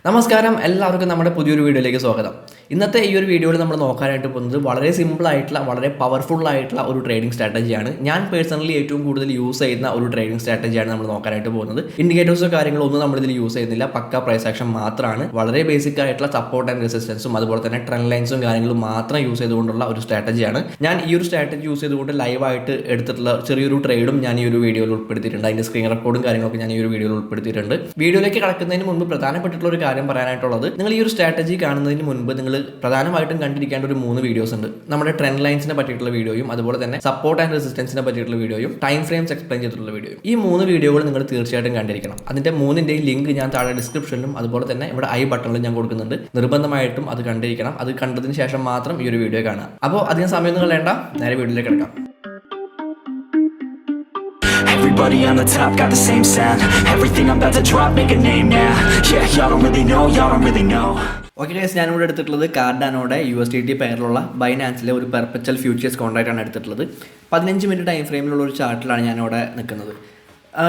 നമസ്കാരം, എല്ലാവർക്കും നമ്മുടെ പുതിയൊരു വീഡിയോയിലേക്ക് സ്വാഗതം. ഇന്നത്തെ ഈ ഒരു വീഡിയോയിൽ നമ്മൾ നോക്കാനായിട്ട് പോകുന്നത് വളരെ സിമ്പിൾ ആയിട്ടുള്ള വളരെ പവർഫുൾ ആയിട്ടുള്ള ഒരു ട്രേഡിംഗ് സ്ട്രാറ്റജിയാണ്. ഞാൻ പേഴ്സണലി ഏറ്റവും കൂടുതൽ യൂസ് ചെയ്യുന്ന ഒരു ട്രേഡിംഗ് സ്ട്രാറ്റജിയാണ് നമ്മൾ നോക്കാനായിട്ട് പോകുന്നത്. ഇൻഡിക്കേറ്റേഴ്സോ കാര്യങ്ങളോ ഒന്നും നമ്മളിതിൽ യൂസ് ചെയ്യുന്നില്ല. പക്ക പ്രൈസ് ആക്ഷൻ മാത്രമാണ്. വളരെ ബേസിക് ആയിട്ടുള്ള സപ്പോർട്ട് ആൻഡ് റെസിസ്റ്റൻസും അതുപോലെ തന്നെ ട്രെൻഡ് ലൈൻസും കാര്യങ്ങളും മാത്രം യൂസ് ചെയ്തുകൊണ്ടുള്ള ഒരു സ്ട്രാറ്റജിയാണ്. ഞാൻ ഈ ഒരു സ്ട്രാറ്റജി യൂസ് ചെയ്തുകൊണ്ട് ലൈവായിട്ട് എടുത്തിട്ടുള്ള ചെറിയൊരു ട്രേഡും ഞാൻ ഈ ഒരു വീഡിയോയിൽ ഉൾപ്പെടുത്തിയിട്ടുണ്ട്. അതിന്റെ സ്ക്രീൻ റെക്കോർഡും കാര്യങ്ങളൊക്കെ ഞാൻ ഈ ഒരു വീഡിയോയിൽ ഉൾപ്പെടുത്തിയിട്ടുണ്ട്. വീഡിയോയിലേക്ക് കടക്കുന്നതിന് മുൻപ് പ്രധാനപ്പെട്ടിട്ടുള്ള ഒരു കാര്യം പറയാനായിട്ടുള്ളത്, നിങ്ങൾ ഈ ഒരു സ്ട്രാറ്റജി കാണുന്നതിന് മുൻപ് നിങ്ങൾ പ്രധാനമായിട്ടും കണ്ടിരിക്കേണ്ട ഒരു 3 വീഡിയോസ് ഉണ്ട്. നമ്മുടെ ട്രെൻഡ് ലൈൻസിനെ പറ്റിയിട്ടുള്ള വീഡിയോയും അതുപോലെ തന്നെ സപ്പോർട്ട് ആൻഡ് റെസിസ്റ്റൻസിനെ പറ്റിയിട്ടുള്ള വീഡിയോയും ടൈം ഫ്രെയിംസ് എക്സ്പ്ലെയിൻ ചെയ്തിട്ടുള്ള വീഡിയോയും. ഈ 3 വീഡിയോകൾ നിങ്ങൾ തീർച്ചയായിട്ടും കണ്ടിരിക്കണം. അതിന്റെ 3ന്റെയും ലിങ്ക് ഞാൻ താഴെ ഡിസ്ക്രിപ്ഷനിലും അതുപോലെ തന്നെ ഇവിടെ ഐ ബട്ടണിലും ഞാൻ കൊടുക്കുന്നുണ്ട്. നിർബന്ധമായിട്ടും അത് കണ്ടിരിക്കണം. അത് കണ്ടതിന് ശേഷം മാത്രം ഈ ഒരു വീഡിയോ കാണുക. അപ്പോൾ അധികം സമയമൊന്നും കളയണ്ട, നേരെ വീഡിയോയിലേക്ക് കിടക്കാം. Everybody on the top got the same sound. Everything I'm about to drop, make a name now. Yeah, y'all don't really know. Okay guys, ഞാനിവിടെ എടുത്തിട്ടുള്ളത് കാർഡാനോടെ USDT പെയറിലുള്ള ബൈനാൻസിലെ ഒരു പെർപെച്വൽ ഫ്യൂച്ചേഴ്സ് കോൺട്രാക്റ്റ് ആണ് എടുത്തിട്ടുള്ളത്. 15 മിനിറ്റ് ടൈം ഫ്രെയിമിലുള്ള ഒരു ചാർട്ടിലാണ് ഞാനിവിടെ നിൽക്കുന്നത്.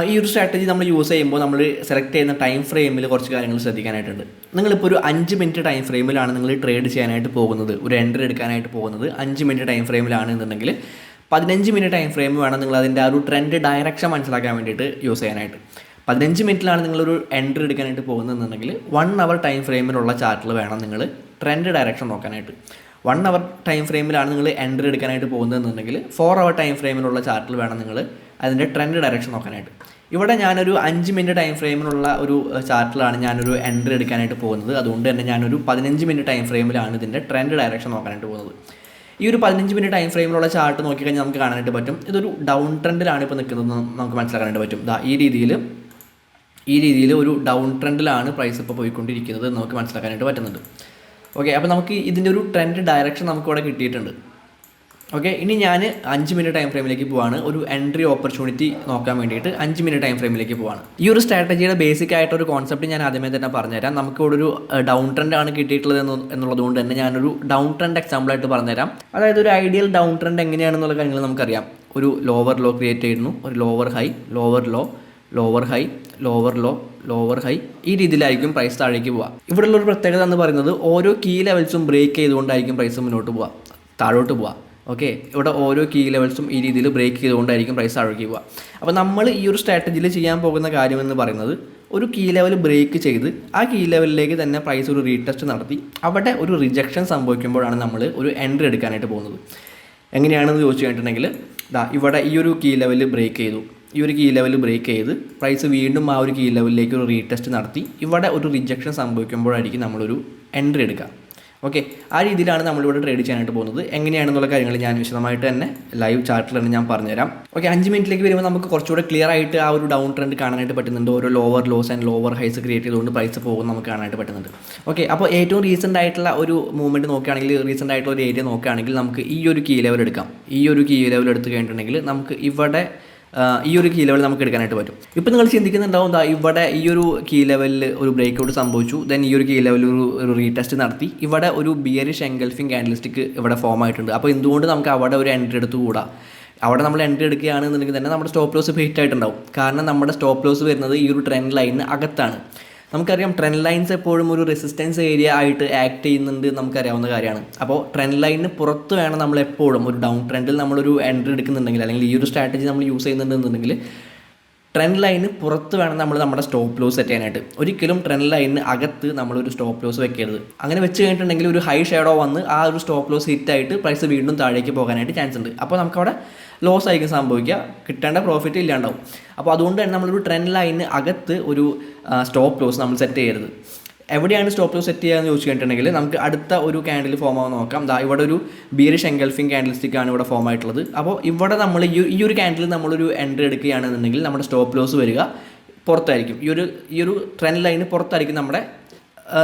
ഈ ഒരു സ്ട്രാറ്റജി നമ്മൾ യൂസ് ചെയ്യുമ്പോൾ നമ്മൾ സെലക്ട് ചെയ്യുന്ന ടൈം ഫ്രെയിമിൽ കുറച്ച് കാര്യങ്ങൾ ശ്രദ്ധിക്കാനായിട്ടുണ്ട്. നിങ്ങളിപ്പോൾ ഒരു 5 മിനിറ്റ് ടൈം ഫ്രെയിമിലാണ് നിങ്ങൾ ട്രേഡ് ചെയ്യാനായിട്ട് പോകുന്നത്, ഒരു എൻട്രി എടുക്കാനായിട്ട് പോകുന്നത് 5 മിനിറ്റ് ടൈം ഫ്രെയിമിലാണ് എന്നുണ്ടെങ്കിൽ 15 മിനിറ്റ് ടൈം ഫ്രെയിം വേണം നിങ്ങൾ അതിൻ്റെ ആ ഒരു ട്രെൻഡ് ഡയറക്ഷൻ മനസ്സിലാക്കാൻ വേണ്ടിയിട്ട് യൂസ് ചെയ്യാനായിട്ട്. 15 മിനിറ്റിലാണ് നിങ്ങളൊരു എൻട്രി എടുക്കാനായിട്ട് പോകുന്നതെന്നുണ്ടെങ്കിൽ 1 അവർ ടൈം ഫ്രെയിമിലുള്ള ചാർട്ടിൽ വേണം നിങ്ങൾ ട്രെൻഡ് ഡയറക്ഷൻ നോക്കാനായിട്ട്. 1 അവർ ടൈം ഫ്രെയിമിലാണ് നിങ്ങൾ എൻട്രി എടുക്കാനായിട്ട് പോകുന്നതെന്നുണ്ടെങ്കിൽ 4 അവർ ടൈം ഫ്രെയിമിലുള്ള ചാർട്ടിൽ വേണം നിങ്ങൾ അതിൻ്റെ ട്രെൻഡ് ഡയറക്ഷൻ നോക്കാനായിട്ട്. ഇവിടെ ഞാനൊരു 5 മിനിറ്റ് ടൈം ഫ്രെയിമിലുള്ള ഒരു ചാർട്ടിലാണ് ഞാനൊരു എൻട്രി എടുക്കാനായിട്ട് പോകുന്നത്. അതുകൊണ്ട് തന്നെ ഞാനൊരു 15 മിനിറ്റ് ടൈം ഫ്രെയിമിലാണ് ഇതിൻ്റെ ട്രെൻഡ് ഡയറക്ഷൻ നോക്കാനായിട്ട് പോകുന്നത്. ഈ ഒരു 15 മിനിറ്റ് ടൈം ഫ്രെയിമിലുള്ള ചാർട്ട് നോക്കിക്കഴിഞ്ഞാൽ നമുക്ക് കാണാനായിട്ട് പറ്റും, ഇതൊരു ഡൗൺ ട്രെൻഡിലാണ് ഇപ്പോൾ നിൽക്കുന്നത് നമുക്ക് മനസ്സിലാക്കാനായിട്ട് പറ്റും. ഈ രീതിയിൽ ഒരു ഡൗൺ ട്രെൻഡിലാണ് പ്രൈസ് ഇപ്പോൾ പോയിക്കൊണ്ടിരിക്കുന്നത് നമുക്ക് മനസ്സിലാക്കാനായിട്ട് പറ്റുന്നുണ്ട്. ഓക്കെ, അപ്പോൾ നമുക്ക് ഇതിൻ്റെ ഒരു ട്രെൻഡ് ഡയറക്ഷൻ നമുക്കിവിടെ കിട്ടിയിട്ടുണ്ട്. ഓക്കെ, ഇനി ഞാൻ 5 മിനിറ്റ് ടൈം ഫ്രെയിമിലേക്ക് പോവാണ്. ഒരു എൻട്രി ഓപ്പർച്യൂണിറ്റി നോക്കാൻ വേണ്ടിയിട്ട് 5 മിനിറ്റ് ടൈം ഫ്രെയിമിലേക്ക് പോവാണ്. ഈ ഒരു സ്ട്രാറ്റജിയുടെ ബേസിക് ആയിട്ടൊരു കോൺസെപ്റ്റ് ഞാൻ ആദ്യമേ തന്നെ പറഞ്ഞുതരാം. നമുക്കിവിടെ ഒരു ഡൗൺ ട്രെൻഡ് ആണ് കിട്ടിയിട്ടുള്ളത് എന്നുള്ളത് കൊണ്ട് തന്നെ ഞാനൊരു ഡൗൺ ട്രെൻഡ് എക്സാമ്പിളായിട്ട് പറഞ്ഞുതരാം. അതായത് ഒരു ഐഡിയൽ ഡൗൺ ട്രെൻഡ് എങ്ങനെയാണെന്നുള്ള കാര്യങ്ങൾ നമുക്കറിയാം. ഒരു ലോവർ ലോ ക്രിയേറ്റ് ചെയ്യുന്നു, ഒരു lower high, lower low, lower high, lower low, lower high, ഈ രീതിയിലായിരിക്കും പ്രൈസ് താഴേക്ക് പോവുക. ഇവിടെയുള്ള ഒരു പ്രത്യേകത എന്ന് പറയുന്നത് ഓരോ കീ ലെവൽസും ബ്രേക്ക് ചെയ്തുകൊണ്ടായിരിക്കും പ്രൈസ് മുന്നോട്ട് പോവുക, താഴോട്ട് പോവുക. ഓക്കെ, ഇവിടെ ഓരോ കീ ലെവൽസും ഈ രീതിയിൽ ബ്രേക്ക് ചെയ്തുകൊണ്ടായിരിക്കും പ്രൈസ് താഴേക്ക് പോവുക. അപ്പോൾ നമ്മൾ ഈ ഒരു സ്ട്രാറ്റജിയിൽ ചെയ്യാൻ പോകുന്ന കാര്യമെന്ന് പറയുന്നത്, ഒരു കീ ലെവൽ ബ്രേക്ക് ചെയ്ത് ആ കീ ലെവലിലേക്ക് തന്നെ പ്രൈസ് ഒരു റീടെസ്റ്റ് നടത്തി അവിടെ ഒരു റിജക്ഷൻ സംഭവിക്കുമ്പോഴാണ് നമ്മൾ ഒരു എൻട്രി എടുക്കാനായിട്ട് പോകുന്നത്. എങ്ങനെയാണെന്ന് ചോദിച്ചു കഴിഞ്ഞിട്ടുണ്ടെങ്കിൽ, ഇവിടെ ഈ ഒരു കീ ലെവൽ ബ്രേക്ക് ചെയ്തു, ഈ ഒരു കീ ലെവൽ ബ്രേക്ക് ചെയ്ത് പ്രൈസ് വീണ്ടും ആ ഒരു കീ ലെവലിലേക്ക് ഒരു റീടെസ്റ്റ് നടത്തി ഇവിടെ ഒരു റിജക്ഷൻ സംഭവിക്കുമ്പോഴായിരിക്കും നമ്മളൊരു എൻട്രി എടുക്കുക. ഓക്കെ, ആ രീതിയിലാണ് നമ്മളിവിടെ ട്രേഡ് ചെയ്യാനായിട്ട് പോകുന്നത്. എങ്ങനെയാണെന്നുള്ള കാര്യങ്ങൾ ഞാൻ വിശദമായിട്ട് തന്നെ ലൈവ് ചാർട്ടിൽ തന്നെ ഞാൻ പറഞ്ഞുതരാം. ഓക്കെ, 5 മിനിറ്റിലേക്ക് വരുമ്പോൾ നമുക്ക് കുറച്ചുകൂടെ ക്ലിയർ ആയിട്ട് ആ ഒരു ഡൗൺ ട്രെൻഡ് കാണാനായിട്ട് പറ്റുന്നുണ്ട്. ഓരോ lower lows and lower highs create ചെയ്തുകൊണ്ട് പ്രൈസ് പോകും നമുക്ക് കാണാനായിട്ട് പറ്റുന്നുണ്ട്. ഓക്കെ, അപ്പോൾ ഏറ്റവും റീസെൻ്റ് ആയിട്ടുള്ള ഒരു മൂവ്മെൻറ്റ് നോക്കുകയാണെങ്കിൽ, റീസെൻ്റ് ആയിട്ടുള്ള ഒരു ഏരിയ നോക്കുകയാണെങ്കിൽ നമുക്ക് ഈ ഒരു കീ ലെവൽ എടുക്കാം. ഈ ഒരു കീ ലെവൽ എടുത്ത് കഴിഞ്ഞിട്ടുണ്ടെങ്കിൽ നമുക്ക് ഇവിടെ ഈ ഒരു കീ ലെവൽ നമുക്ക് എടുക്കാനായിട്ട് പറ്റും. ഇപ്പോൾ നിങ്ങൾ ചിന്തിക്കുന്നുണ്ടാവും, ഇവിടെ ഈ ഒരു കീ ലെവലിൽ ഒരു ബ്രേക്ക് ഔട്ട് സംഭവിച്ചു, ദെൻ ഈ ഒരു കീ ലെവലിൽ ഒരു റീടെസ്റ്റ് നടത്തി ഇവിടെ ഒരു ബിയറിഷ് എൻഗൾഫിംഗ് ക്യാൻഡിൽസ്റ്റിക് ഇവിടെ ഫോം ആയിട്ടുണ്ട്. അപ്പോൾ എന്തുകൊണ്ട് നമുക്ക് അവിടെ ഒരു എൻട്രി എടുത്തുകൂടാ? അവിടെ നമ്മൾ എൻട്രി എടുക്കുകയാണെന്നുണ്ടെങ്കിൽ തന്നെ നമ്മുടെ സ്റ്റോപ്പ് ലോസ് ഹിറ്റ് ആയിട്ടുണ്ടാവും. കാരണം നമ്മുടെ സ്റ്റോപ്പ് ലോസ് വരുന്നത് ഈ ഒരു ട്രെൻഡ് ലൈനിന് അകത്താണ്. നമുക്കറിയാം ട്രെൻഡ് ലൈൻസ് എപ്പോഴും ഒരു റെസിസ്റ്റൻസ് ഏരിയ ആയിട്ട് ആക്ട് ചെയ്യുന്നുണ്ട്, നമുക്കറിയാവുന്ന കാര്യമാണ്. അപ്പോൾ ട്രെൻഡ് ലൈനിന് പുറത്ത് വേണം നമ്മൾ എപ്പോഴും ഒരു ഡൗൺ ട്രെൻഡിൽ നമ്മളൊരു എൻട്രി എടുക്കുന്നുണ്ടെങ്കിൽ, അല്ലെങ്കിൽ ഈ ഒരു സ്ട്രാറ്റജി നമ്മൾ യൂസ് ചെയ്യുന്നുണ്ടെന്നുണ്ടെങ്കിൽ ട്രെൻഡ് ലൈനിന് പുറത്ത് വേണം നമ്മൾ നമ്മുടെ സ്റ്റോപ്പ് ലോസ് സെറ്റ് ചെയ്യാനായിട്ട്. ഒരിക്കലും ട്രെൻഡ് ലൈനിന് അകത്ത് നമ്മളൊരു സ്റ്റോപ്പ് ലോസ് വെക്കരുത്. അങ്ങനെ വെച്ച് കഴിഞ്ഞിട്ടുണ്ടെങ്കിൽ ഒരു ഹൈ ഷാഡോ വന്ന് ആ ഒരു സ്റ്റോപ്പ് ലോസ് ഹിറ്റായിട്ട് പ്രൈസ് വീണ്ടും താഴേക്ക് പോകാനായിട്ട് ചാൻസ് ഉണ്ട്. അപ്പോൾ നമുക്കവിടെ ലോസ് ആയിരിക്കും സംഭവിക്കുക, കിട്ടേണ്ട പ്രോഫിറ്റ് ഇല്ലാണ്ടാവും. അപ്പോൾ അതുകൊണ്ട് തന്നെ നമ്മളൊരു ട്രെൻഡ് ലൈനിന് അകത്ത് ഒരു സ്റ്റോപ്പ് ലോസ് നമ്മൾ സെറ്റ് ചെയ്യരുത്. എവിടെയാണ് സ്റ്റോപ്പ് ലോസ് സെറ്റ് ചെയ്യുകയെന്ന് ചോദിച്ചു കഴിഞ്ഞിട്ടുണ്ടെങ്കിൽ, നമുക്ക് അടുത്ത ഒരു ക്യാൻഡിൽ ഫോം ആവാൻ നോക്കാം. ഇവിടെ ഒരു ബിയറിഷ് എൻഗൾഫിംഗ് ക്യാൻഡിൽസ്റ്റിക്കാണ് ഇവിടെ ഫോം ആയിട്ടുള്ളത്. അപ്പോൾ ഇവിടെ നമ്മൾ ഈ ഒരു ക്യാൻഡിൽ നമ്മളൊരു എൻട്രി എടുക്കുകയാണെന്നുണ്ടെങ്കിൽ നമ്മുടെ സ്റ്റോപ്പ് ലോസ് വരിക പുറത്തായിരിക്കും. ഈ ഒരു ട്രെൻഡ് ലൈന് പുറത്തായിരിക്കും നമ്മുടെ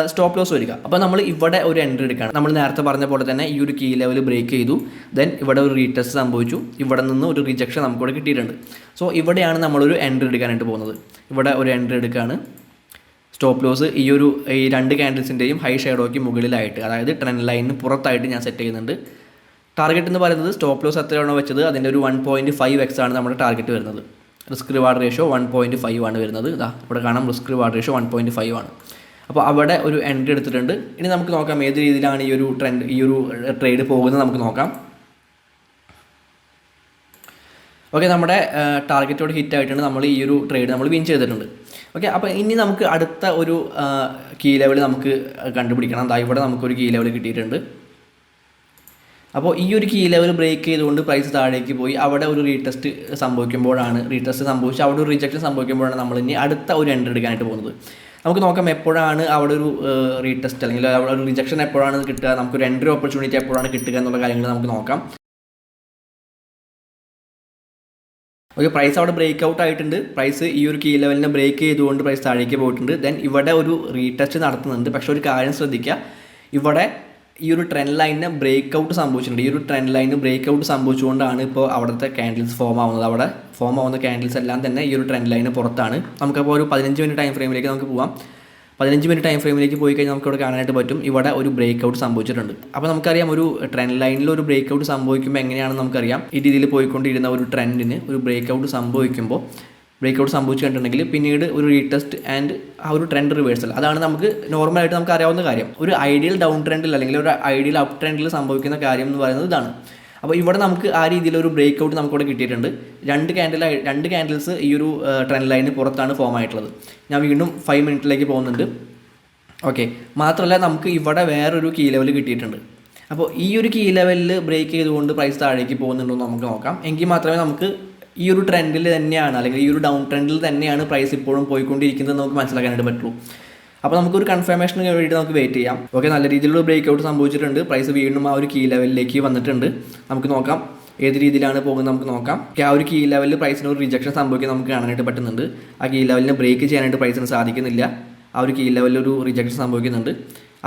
സ്റ്റോപ്പ് ലോസ് വരിക. അപ്പോൾ നമ്മൾ ഇവിടെ ഒരു എൻട്രി എടുക്കുകയാണ്. നമ്മൾ നേരത്തെ പറഞ്ഞ പോലെ തന്നെ ഈ ഒരു കീ ലെവൽ ബ്രേക്ക് ചെയ്തു, ദെൻ ഇവിടെ ഒരു റീടെസ്റ്റ് സംഭവിച്ചു, ഇവിടെ നിന്ന് ഒരു റിജക്ഷൻ നമുക്കിവിടെ കിട്ടിയിട്ടുണ്ട്. സോ ഇവിടെയാണ് നമ്മളൊരു എൻട്രി എടുക്കാനായിട്ട് പോകുന്നത്. ഇവിടെ ഒരു എൻട്രി എടുക്കുകയാണ്. സ്റ്റോപ്പ് ലോസ് ഈ 2 ക്യാൻഡിൽസിൻ്റെയും ഹൈ ഷാഡോയ്ക്ക് മുകളിലായിട്ട്, അതായത് ട്രെൻഡ് ലൈനിന് പുറത്തായിട്ട് ഞാൻ സെറ്റ് ചെയ്യുന്നുണ്ട്. ടാർഗറ്റ് എന്ന് പറയുന്നത് സ്റ്റോപ്പ് ലോസ് എത്രയാണോ വെച്ചത് അതിൻ്റെ ഒരു 1.5x ആണ് നമ്മുടെ ടാർഗറ്റ് വരുന്നത്. റിസ്ക് റിവാർഡ് റേഷ്യോ 1.5 ആണ് വരുന്നത്. ഇവിടെ കാണാം, റിസ്ക് റിവാർഡ് റേഷ്യോ 1.5 ആണ്. അപ്പോൾ അവിടെ ഒരു എൻട്രി എടുത്തിട്ടുണ്ട്. ഇനി നമുക്ക് നോക്കാം ഏത് രീതിയിലാണ് ഈ ഒരു ട്രേഡ് പോകുന്നത് നമുക്ക് നോക്കാം. ഓക്കെ, നമ്മുടെ ടാർഗറ്റോട് ഹിറ്റ് ആയിട്ടുണ്ട്. നമ്മൾ ഈ ഒരു ട്രേഡ് നമ്മൾ വിൻ ചെയ്തിട്ടുണ്ട്. ഓക്കെ, അപ്പോൾ ഇനി നമുക്ക് അടുത്ത ഒരു കീ ലെവൽ നമുക്ക് കണ്ടുപിടിക്കണം. ദാ ഇവിടെ നമുക്കൊരു കീ ലെവൽ കിട്ടിയിട്ടുണ്ട്. അപ്പോൾ ഈ ഒരു കീ ലെവൽ ബ്രേക്ക് ചെയ്തുകൊണ്ട് പ്രൈസ് താഴേക്ക് പോയി അവിടെ ഒരു റീടെസ്റ്റ് സംഭവിച്ച് അവിടെ ഒരു റിജക്ഷൻ സംഭവിക്കുമ്പോഴാണ് നമ്മൾ ഇനി അടുത്ത ഒരു എൻട്രി എടുക്കാനായിട്ട് പോകുന്നത്. നമുക്ക് നോക്കാം എപ്പോഴാണ് അവിടെ ഒരു റീടെസ്റ്റ് അല്ലെങ്കിൽ അവിടെ ഒരു റിജക്ഷൻ എപ്പോഴാണ് കിട്ടുക, നമുക്കൊരു എൻട്രി ഓപ്പർച്യൂണിറ്റി എപ്പോഴാണ് കിട്ടുക എന്നുള്ള കാര്യങ്ങൾ നമുക്ക് നോക്കാം. ഓക്കെ, പ്രൈസ് അവിടെ ബ്രേക്ക് ഔട്ട് ആയിട്ടുണ്ട്. പ്രൈസ് ഈ ഒരു കീ ലെവലിനെ ബ്രേക്ക് ചെയ്തുകൊണ്ട് പ്രൈസ് താഴേക്ക് പോയിട്ടുണ്ട്. ദെൻ ഇവിടെ ഒരു റീടെസ്റ്റ് നടത്തുന്നുണ്ട്. പക്ഷേ ഒരു കാര്യം ശ്രദ്ധിക്കുക, ഇവിടെ ഈ ഒരു ട്രെൻഡ് ലൈനിന് ബ്രേക്ക് ഔട്ട് സംഭവിച്ചിട്ടുണ്ട്. ഈ ഒരു ട്രെൻഡ് ലൈനിന് ബ്രേക്ക് ഔട്ട് സംഭവിച്ചുകൊണ്ടാണ് ഇപ്പോൾ അവിടുത്തെ ക്യാൻഡിൽസ് ഫോം ആവുന്നത്. അവിടെ ഫോം ആവുന്ന ക്യാൻഡിൽസ് എല്ലാം തന്നെ ഈ ഒരു ട്രെൻഡ് ലൈന് പുറത്താണ്. നമുക്കപ്പോൾ ഒരു 15 മിനിറ്റ് ടൈം ഫ്രെയിമിലേക്ക് നമുക്ക് പോകാം. 15 മിനിറ്റ് ടൈം ഫ്രെയിമിലേക്ക് പോയി കഴിഞ്ഞാൽ നമുക്ക് ഇവിടെ കാണാനായിട്ട് പറ്റും ഇവിടെ ഒരു ബ്രേക്ക് ഔട്ട് സംഭവിച്ചിട്ടുണ്ട്. അപ്പോൾ നമുക്കറിയാം ഒരു ട്രെൻഡ് ലൈനിൽ ഒരു ബ്രേക്ക് ഔട്ട് സംഭവിക്കുമ്പോൾ എങ്ങനെയാണെന്ന് നമുക്കറിയാം. ഈ രീതിയിൽ പോയിക്കൊണ്ടിരുന്ന ഒരു ട്രെൻഡിന് ഒരു ബ്രേക്ക് ഔട്ട് സംഭവിച്ചു കണ്ടിട്ടുണ്ടെങ്കിൽ പിന്നീട് ഒരു റീടെസ്റ്റ് ആൻഡ് ആ ഒരു ട്രെൻഡ് റിവേഴ്സൽ, അതാണ് നമുക്ക് നോർമലായിട്ട് നമുക്ക് അറിയാവുന്ന കാര്യം. ഒരു ഐഡിയൽ ഡൗൺ ട്രെൻഡിൽ അല്ലെങ്കിൽ ഒരു ഐഡിയൽ അപ്പ് ട്രെൻഡിൽ സംഭവിക്കുന്ന കാര്യം എന്ന് പറയുന്നത് ഇതാണ്. അപ്പോൾ ഇവിടെ നമുക്ക് ആ രീതിയിലൊരു ബ്രേക്ക് ഔട്ട് നമുക്കിവിടെ കിട്ടിയിട്ടുണ്ട്. രണ്ട് ക്യാൻഡിൽസ് ഈ ഒരു ട്രെൻഡ് ലൈന് പുറത്താണ് ഫോം ആയിട്ടുള്ളത്. ഞാൻ വീണ്ടും 5 മിനിറ്റിലേക്ക് പോകുന്നുണ്ട്. ഓക്കെ, മാത്രമല്ല നമുക്ക് ഇവിടെ വേറൊരു കീ ലെവൽ കിട്ടിയിട്ടുണ്ട്. അപ്പോൾ ഈ ഒരു കീ ലെവലിൽ ബ്രേക്ക് ചെയ്തുകൊണ്ട് പ്രൈസ് താഴേക്ക് പോകുന്നുണ്ടോ എന്ന് നമുക്ക് നോക്കാം. എങ്കിൽ മാത്രമേ നമുക്ക് ഈ ഒരു ട്രെൻഡിൽ തന്നെയാണ് അല്ലെങ്കിൽ ഈ ഒരു ഡൗൺ ട്രെൻഡിൽ തന്നെയാണ് പ്രൈസ് ഇപ്പോഴും പോയിക്കൊണ്ടിരിക്കുന്നത് നമുക്ക് മനസ്സിലാക്കാനായിട്ട് പറ്റുള്ളൂ. അപ്പോൾ നമുക്കൊരു കൺഫർമേഷന് വേണ്ടിയിട്ട് നമുക്ക് വെയിറ്റ് ചെയ്യാം. ഓക്കെ, നല്ല രീതിയിലുള്ള ബ്രേക്ക് ഔട്ട് സംഭവിച്ചിട്ടുണ്ട്. പ്രൈസ് വീണ്ടും ആ ഒരു കീ ലെവലിലേക്ക് വന്നിട്ടുണ്ട്. നമുക്ക് നോക്കാം ഏത് രീതിയിലാണ് പോകുന്നത് നമുക്ക് നോക്കാം. ആ ഒരു കീ ലെവലിൽ പ്രൈസിന് ഒരു റിജക്ഷൻ സംഭവിക്കാൻ നമുക്ക് കാണാനായിട്ട് പറ്റുന്നുണ്ട്. ആ കീ ലെവലിനെ ബ്രേക്ക് ചെയ്യാനായിട്ട് പ്രൈസിന് സാധിക്കുന്നില്ല. ആ ഒരു കീ ലെവലിൽ ഒരു റിജക്ഷൻ സംഭവിക്കുന്നുണ്ട്.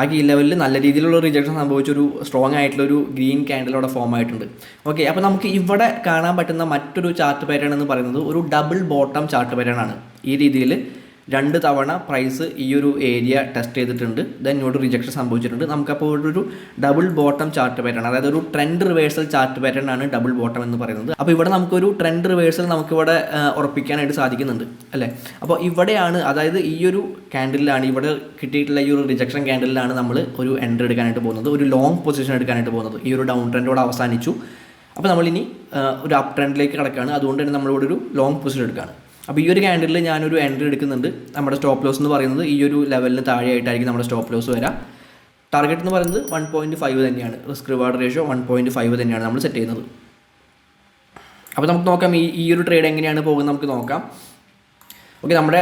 ആ കീ ലെവലിൽ നല്ല രീതിയിലുള്ള റിജക്ഷൻ സംഭവിച്ചൊരു സ്ട്രോങ് ആയിട്ടുള്ളൊരു ഗ്രീൻ ക്യാൻഡിൽ അവിടെ ഫോം ആയിട്ടുണ്ട്. ഓക്കെ, അപ്പോൾ നമുക്ക് ഇവിടെ കാണാൻ പറ്റുന്ന മറ്റൊരു ചാർട്ട് പാറ്റേൺ എന്ന് പറയുന്നത് ഒരു ഡബിൾ ബോട്ടം ചാർട്ട് പാറ്റേൺ ആണ്. ഈ രീതിയിൽ 2 തവണ പ്രൈസ് ഈ ഒരു ഏരിയ ടെസ്റ്റ് ചെയ്തിട്ടുണ്ട്. ദെൻ ഇങ്ങോട്ട് റിജക്ഷൻ സംഭവിച്ചിട്ടുണ്ട്. നമുക്കപ്പോൾ ഒരു ഡബിൾ ബോട്ടം ചാർട്ട് പാറ്റേൺ, അതായത് ഒരു ട്രെൻഡ് റിവേഴ്സൽ ചാർട്ട് പാറ്റേൺ ആണ് ഡബിൾ ബോട്ടം എന്ന് പറയുന്നത്. അപ്പോൾ ഇവിടെ നമുക്കൊരു ട്രെൻഡ് റിവേഴ്സൽ നമുക്കിവിടെ ഉറപ്പിക്കാനായിട്ട് സാധിക്കുന്നുണ്ട് അല്ലേ. അപ്പോൾ ഇവിടെയാണ്, അതായത് ഈ ഒരു ക്യാൻഡിലാണ്, ഇവിടെ കിട്ടിയിട്ടുള്ള ഈ ഒരു റിജക്ഷൻ ക്യാൻഡിലാണ് നമ്മൾ ഒരു എൻട്രി എടുക്കാനായിട്ട് പോകുന്നത്, ഒരു ലോങ് പൊസിഷൻ എടുക്കാനായിട്ട് പോകുന്നത്. ഈ ഒരു ഡൗൺ ട്രെൻഡോടെ അവസാനിച്ചു. അപ്പോൾ നമ്മളിനി ഒരു അപ്പ് ട്രെൻഡിലേക്ക് കിടക്കുകയാണ്. അതുകൊണ്ട് തന്നെ നമ്മളിവിടെ ഒരു ലോങ് പൊസിഷൻ എടുക്കുകയാണ്. അപ്പോൾ ഈ ഒരു ക്യാൻഡിലിൽ ഞാനൊരു എൻട്രി എടുക്കുന്നുണ്ട്. നമ്മുടെ സ്റ്റോപ്പ് ലോസ് എന്ന് പറയുന്നത് ഈ ഒരു ലെവലിന് താഴെയായിട്ടായിരിക്കും നമ്മുടെ സ്റ്റോപ്പ് ലോസ് വരാം. ടാർഗറ്റ് എന്ന് പറയുന്നത് 1.5 തന്നെയാണ്. റിസ്ക് റിവാർഡ് റേഷ്യോ 1.5 തന്നെയാണ് നമ്മൾ സെറ്റ് ചെയ്യുന്നത്. അപ്പോൾ നമുക്ക് നോക്കാം ഈ ഒരു ട്രേഡ് എങ്ങനെയാണ് പോകുന്നത് നമുക്ക് നോക്കാം. ഓക്കെ, നമ്മുടെ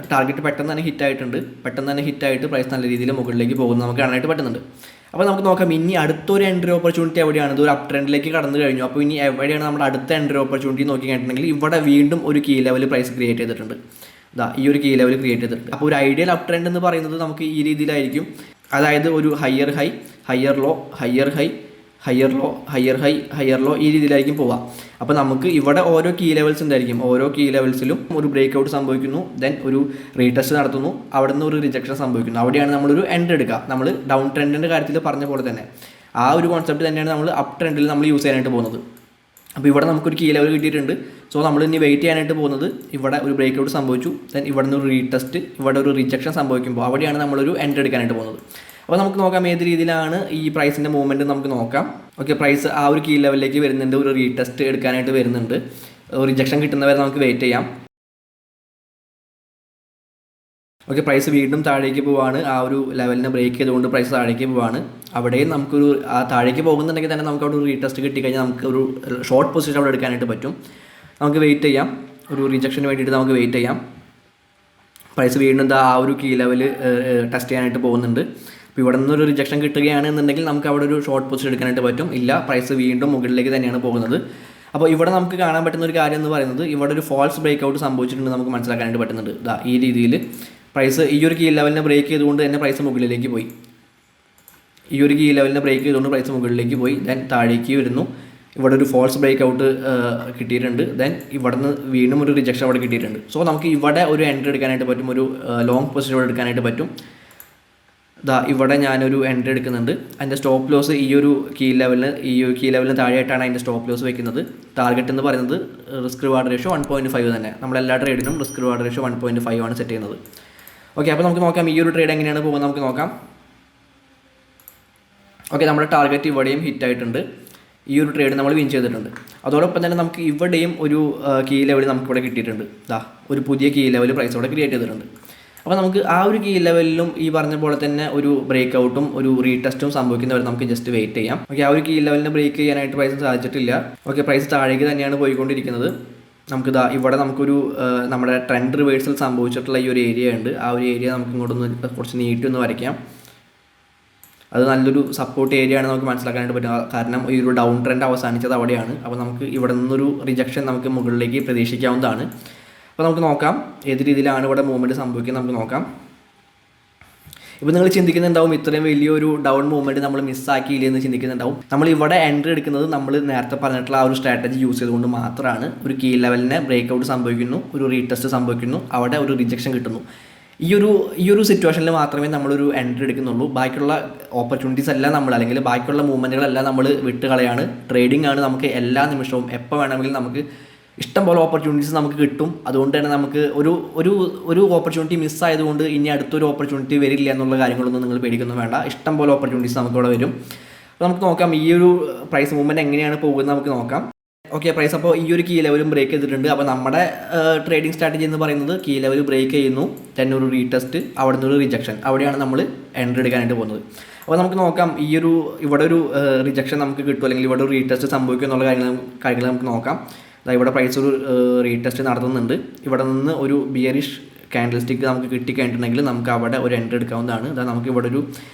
ടാർഗറ്റ് പെട്ടെന്ന് തന്നെ ഹിറ്റായിട്ട് പ്രൈസ് നല്ല രീതിയിൽ മുകളിലേക്ക് പോകുന്നത് നമുക്ക് കാണാനായിട്ട് പറ്റുന്നുണ്ട്. അപ്പോൾ നമുക്ക് നോക്കാം ഇനി അടുത്തൊരു എൻട്രി ഓപ്പർച്യൂണിറ്റി എവിടെയാണ്. ഇത് ഒരു അപ്പ് ട്രെൻഡിലേക്ക് കടന്നു കഴിഞ്ഞു. അപ്പോൾ ഇനി എവിടെയാണ് നമ്മുടെ അടുത്ത എൻട്രി ഓപ്പർച്യൂണിറ്റി നോക്കി കഴിഞ്ഞിട്ടുണ്ടെങ്കിൽ ഇവിടെ വീണ്ടും ഒരു കീ ലെവൽ പ്രൈസ് ക്രിയേറ്റ് ചെയ്തിട്ടുണ്ട്. ഈ ഒരു കീ ലെവൽ ക്രിയേറ്റ് ചെയ്തിട്ടുണ്ട്. അപ്പോൾ ഒരു ഐഡിയൽ അപ്പ് ട്രെൻഡ് എന്ന് പറയുന്നത് നമുക്ക് ഈ രീതിയിലായിരിക്കും. അതായത് ഒരു higher high, higher low, higher high, higher low, higher high, higher low, ഈ രീതിയിലായിരിക്കും പോവാം. അപ്പോൾ നമുക്ക് ഇവിടെ ഓരോ കീ ലെവൽസ് ഉണ്ടായിരിക്കും. ഓരോ കീ ലെവൽസിലും ഒരു ബ്രേക്ക് ഔട്ട് സംഭവിക്കുന്നു. ദെൻ ഒരു റീടെസ്റ്റ് നടത്തുന്നു. അവിടെ നിന്ന് ഒരു റിജക്ഷൻ സംഭവിക്കുന്നു. അവിടെയാണ് നമ്മളൊരു എൻട്രി എടുക്കുക. നമ്മൾ ഡൗൺ ട്രെൻഡിൻ്റെ കാര്യത്തിൽ പറഞ്ഞ പോലെ തന്നെ ആ ഒരു കോൺസെപ്റ്റ് തന്നെയാണ് നമ്മൾ അപ്പ് ട്രെൻഡിൽ നമ്മൾ യൂസ് ചെയ്യാനായിട്ട് പോകുന്നത്. അപ്പോൾ ഇവിടെ നമുക്കൊരു കീ ലെവൽ കിട്ടിയിട്ടുണ്ട്. സോ നമ്മൾ ഇനി വെയിറ്റ് ചെയ്യാനായിട്ട് പോകുന്നത് ഇവിടെ ഒരു ബ്രേക്ക് ഔട്ട് സംഭവിച്ചു. ദെൻ ഇവിടെ നിന്ന് ഒരു റീടെസ്റ്റ്, ഇവിടെ ഒരു റിജക്ഷൻ സംഭവിക്കുമ്പോൾ അവിടെയാണ് നമ്മളൊരു എൻട്രി എടുക്കാനായിട്ട് പോകുന്നത്. അപ്പോൾ നമുക്ക് നോക്കാം ഏത് രീതിയിലാണ് ഈ പ്രൈസിൻ്റെ മൂവ്മെൻറ്റ് നമുക്ക് നോക്കാം. ഓക്കെ, പ്രൈസ് ആ ഒരു കീ ലെവലിലേക്ക് വരുന്നുണ്ട്. ഒരു റീടെസ്റ്റ് എടുക്കാനായിട്ട് വരുന്നുണ്ട്. റിജക്ഷൻ കിട്ടുന്നവരെ നമുക്ക് വെയിറ്റ് ചെയ്യാം. ഓക്കെ, പ്രൈസ് വീണ്ടും താഴേക്ക് പോവാണ്. ആ ഒരു ലെവലിനെ ബ്രേക്ക് ചെയ്തുകൊണ്ട് പ്രൈസ് താഴേക്ക് പോവാണ്. അവിടെയും നമുക്കൊരു താഴേക്ക് പോകുന്നുണ്ടെങ്കിൽ തന്നെ നമുക്ക് അവിടെ ഒരു റീടെസ്റ്റ് കിട്ടിക്കഴിഞ്ഞാൽ നമുക്ക് ഒരു ഷോർട്ട് പൊസിഷൻ അവിടെ എടുക്കാനായിട്ട് പറ്റും. നമുക്ക് വെയിറ്റ് ചെയ്യാം. ഒരു റിജക്ഷന് വേണ്ടിയിട്ട് നമുക്ക് വെയിറ്റ് ചെയ്യാം. പ്രൈസ് വീണ്ടും ആ ഒരു കീ ലെവൽ ടെസ്റ്റ് ചെയ്യാനായിട്ട് പോകുന്നുണ്ട്. അപ്പോൾ ഇവിടെ നിന്നൊരു റിജക്ഷൻ കിട്ടുകയാണെന്നുണ്ടെങ്കിൽ നമുക്ക് അവിടെ ഒരു ഷോർട്ട് പൊസിഷൻ എടുക്കാനായിട്ട് പറ്റും. ഇല്ല, പ്രൈസ് വീണ്ടും മുകളിലേക്ക് തന്നെയാണ് പോകുന്നത്. അപ്പോൾ ഇവിടെ നമുക്ക് കാണാൻ പറ്റുന്ന ഒരു കാര്യം എന്ന് പറയുന്നത് ഇവിടെ ഒരു ഫാൾസ് ബ്രേക്ക് ഔട്ട് സംഭവിച്ചിട്ടുണ്ട് നമുക്ക് മനസ്സിലാക്കാനായിട്ട് പറ്റുന്നുണ്ട്. ഈ രീതിയിൽ പ്രൈസ് ഈ ഒരു കീ ലെവലിനെ ബ്രേക്ക് ചെയ്തുകൊണ്ട് തന്നെ പ്രൈസ് മുകളിലേക്ക് പോയി. ഈ ഒരു കീ ലെവലിനെ ബ്രേക്ക് ചെയ്തുകൊണ്ട് പ്രൈസ് മുകളിലേക്ക് പോയി. ദെൻ താഴേക്ക് വരുന്നു. ഇവിടെ ഒരു ഫാൾസ് ബ്രേക്ക് ഔട്ട് കിട്ടിയിട്ടുണ്ട്. ദെൻ ഇവിടെ നിന്ന് വീണ്ടും ഒരു റിജക്ഷൻ അവിടെ കിട്ടിയിട്ടുണ്ട്. സോ നമുക്ക് ഇവിടെ ഒരു എൻട്രി എടുക്കാനായിട്ട് പറ്റും. ഒരു ലോങ് പൊസിഷൻ ഇവിടെ എടുക്കാനായിട്ട് പറ്റും. ഇവിടെ ഞാനൊരു എൻട്രി എടുക്കുന്നുണ്ട്. അതിൻ്റെ സ്റ്റോപ്പ് ലോസ് ഈ ഒരു കീ ലെവലിന് താഴെയായിട്ടാണ് അതിൻ്റെ സ്റ്റോപ്പ് ലോസ് വെക്കുന്നത്. ടാർഗറ്റ് എന്ന് പറയുന്നത് റിസ്ക് റിവാർഡ് റേഷ്യോ 1.5 തന്നെ. നമ്മളെല്ലാ ട്രേഡിനും റിസ്ക് റിവാർഡ് റേഷ്യോ 1.5 ആണ് സെറ്റ് ചെയ്യുന്നത്. ഓക്കെ, അപ്പോൾ നമുക്ക് നോക്കാം ഈ ഒരു ട്രേഡ് എങ്ങനെയാണ് പോകുന്നത് നമുക്ക് നോക്കാം. ഓക്കെ, നമ്മുടെ ടാർഗറ്റ് ഇവിടെയും ഹിറ്റ് ആയിട്ടുണ്ട്. ഈ ഒരു ട്രേഡ് നമ്മൾ വിൻ ചെയ്തിട്ടുണ്ട്. അതോടൊപ്പം തന്നെ നമുക്ക് ഇവിടെയും ഒരു കീ ലെവൽ നമുക്കിവിടെ കിട്ടിയിട്ടുണ്ട്. ഒരു പുതിയ കീ ലെവൽ പ്രൈസ് ഇവിടെ ക്രിയേറ്റ് ചെയ്തിട്ടുണ്ട്. അപ്പോൾ നമുക്ക് ആ ഒരു കീ ലെവലിലും ഈ പറഞ്ഞ പോലെ തന്നെ ഒരു ബ്രേക്ക് ഔട്ടും ഒരു റീടെസ്റ്റും സംഭവിക്കുന്നവരെ നമുക്ക് ജസ്റ്റ് വെയിറ്റ് ചെയ്യാം. ഓക്കെ, ആ ഒരു കീ ലെവലിനെ ബ്രേക്ക് ചെയ്യാനായിട്ട് പ്രൈസ് സാധിച്ചിട്ടില്ല. ഓക്കെ, പ്രൈസ് താഴേക്ക് തന്നെയാണ് പോയിക്കൊണ്ടിരിക്കുന്നത്. നമുക്ക് ഇവിടെ നമുക്കൊരു നമ്മുടെ ട്രെൻഡ് റിവേഴ്സൽ സംഭവിച്ചിട്ടുള്ള ഈ ഒരു ഏരിയ ഉണ്ട്. ആ ഒരു ഏരിയ നമുക്ക് ഇങ്ങോട്ടൊന്ന് കുറച്ച് നീട്ടി ഒന്ന് വരയ്ക്കാം. അത് നല്ലൊരു സപ്പോർട്ട് ഏരിയ ആണ് നമുക്ക് മനസ്സിലാക്കാനായിട്ട് പറ്റുക. കാരണം ഈ ഒരു ഡൗൺ ട്രെൻഡ് അവസാനിച്ചത് അവിടെയാണ്. അപ്പോൾ നമുക്ക് ഇവിടെ നിന്നൊരു റിജക്ഷൻ നമുക്ക് മുകളിലേക്ക് പ്രതീക്ഷിക്കാവുന്നതാണ്. അപ്പോൾ നമുക്ക് നോക്കാം ഏത് രീതിയിലാണ് ഇവിടെ മൂവ്മെൻറ്റ് സംഭവിക്കുന്നത് നമുക്ക് നോക്കാം. ഇപ്പോൾ നിങ്ങൾ ചിന്തിക്കുന്നുണ്ടാവും ഇത്രയും വലിയൊരു ഡൗൺ മൂവ്മെൻറ്റ് നമ്മൾ മിസ്സാക്കിയില്ല എന്ന് ചിന്തിക്കുന്നുണ്ടാവും. നമ്മൾ ഇവിടെ എൻട്രി എടുക്കുന്നത് നമ്മൾ നേരത്തെ പറഞ്ഞിട്ടുള്ള ആ ഒരു സ്ട്രാറ്റജി യൂസ് ചെയ്തുകൊണ്ട് മാത്രമാണ്. ഒരു കീ ലെവലിനെ ബ്രേക്ക് ഔട്ട് സംഭവിക്കുന്നു, ഒരു റീടെസ്റ്റ് സംഭവിക്കുന്നു, അവിടെ ഒരു റിജക്ഷൻ കിട്ടുന്നു. ഈ ഒരു സിറ്റുവേഷനിൽ മാത്രമേ നമ്മളൊരു എൻട്രി എടുക്കുന്നുള്ളൂ. ബാക്കിയുള്ള ഓപ്പർച്യൂണിറ്റീസ് എല്ലാം നമ്മൾ അല്ലെങ്കിൽ ബാക്കിയുള്ള മൂവ്മെൻറ്റുകളെല്ലാം നമ്മൾ വിട്ട് കളയാണ്. ട്രേഡിംഗ് ആണ്. നമുക്ക് എല്ലാ നിമിഷവും എപ്പോൾ വേണമെങ്കിലും നമുക്ക് ഇഷ്ടം പോലെ ഓപ്പർച്യൂണിറ്റീസ് നമുക്ക് കിട്ടും. അതുകൊണ്ട് തന്നെ നമുക്ക് ഒരു ഓപ്പർച്യൂണിറ്റി മിസ്സായതുകൊണ്ട് ഇനി അടുത്തൊരു ഓപ്പർച്യൂണിറ്റി വരില്ല എന്നുള്ള കാര്യങ്ങളൊന്നും നിങ്ങൾ പേടിക്കൊന്നും വേണ്ട. ഇഷ്ടം പോലെ ഓപ്പർച്യൂണിറ്റീസ് നമുക്കിവിടെ വരും. അപ്പോൾ നമുക്ക് നോക്കാം ഈ ഒരു പ്രൈസ് മൂവ്മെൻറ്റ് എങ്ങനെയാണ് പോകുന്നത് നമുക്ക് നോക്കാം. ഓക്കെ, പ്രൈസ് അപ്പോൾ ഈ ഒരു കീ ലെവലും ബ്രേക്ക് ചെയ്തിട്ടുണ്ട്. അപ്പോൾ നമ്മുടെ ട്രേഡിംഗ് സ്ട്രാറ്റജി എന്ന് പറയുന്നത് കീ ലെവൽ ബ്രേക്ക് ചെയ്യുന്നു, തന്നെ ഒരു റീടെസ്റ്റ്, അവിടെ നിന്നൊരു റിജക്ഷൻ, അവിടെയാണ് നമ്മൾ എൻട്രി എടുക്കാനായിട്ട് പോകുന്നത്. അപ്പോൾ നമുക്ക് നോക്കാം ഇവിടെ ഒരു റിജക്ഷൻ നമുക്ക് കിട്ടും അല്ലെങ്കിൽ ഇവിടെ ഒരു റീടെസ്റ്റ് സംഭവിക്കും എന്നുള്ള കാര്യങ്ങൾ നമുക്ക് നോക്കാം. ഇവിടെ പ്രൈസ് ഒരു റീടെസ്റ്റ് നടത്തുന്നുണ്ട്. ഇവിടെ നിന്ന് ഒരു ബിയറിഷ് ക്യാൻഡിൽ സ്റ്റിക്ക് നമുക്ക് കിട്ടിക്കഴിഞ്ഞിട്ടുണ്ടെങ്കിൽ നമുക്ക് അവിടെ ഒരു എൻട്രി എടുക്കാവുന്നതാണ്. നമുക്ക് ഇവിടെ ഒരു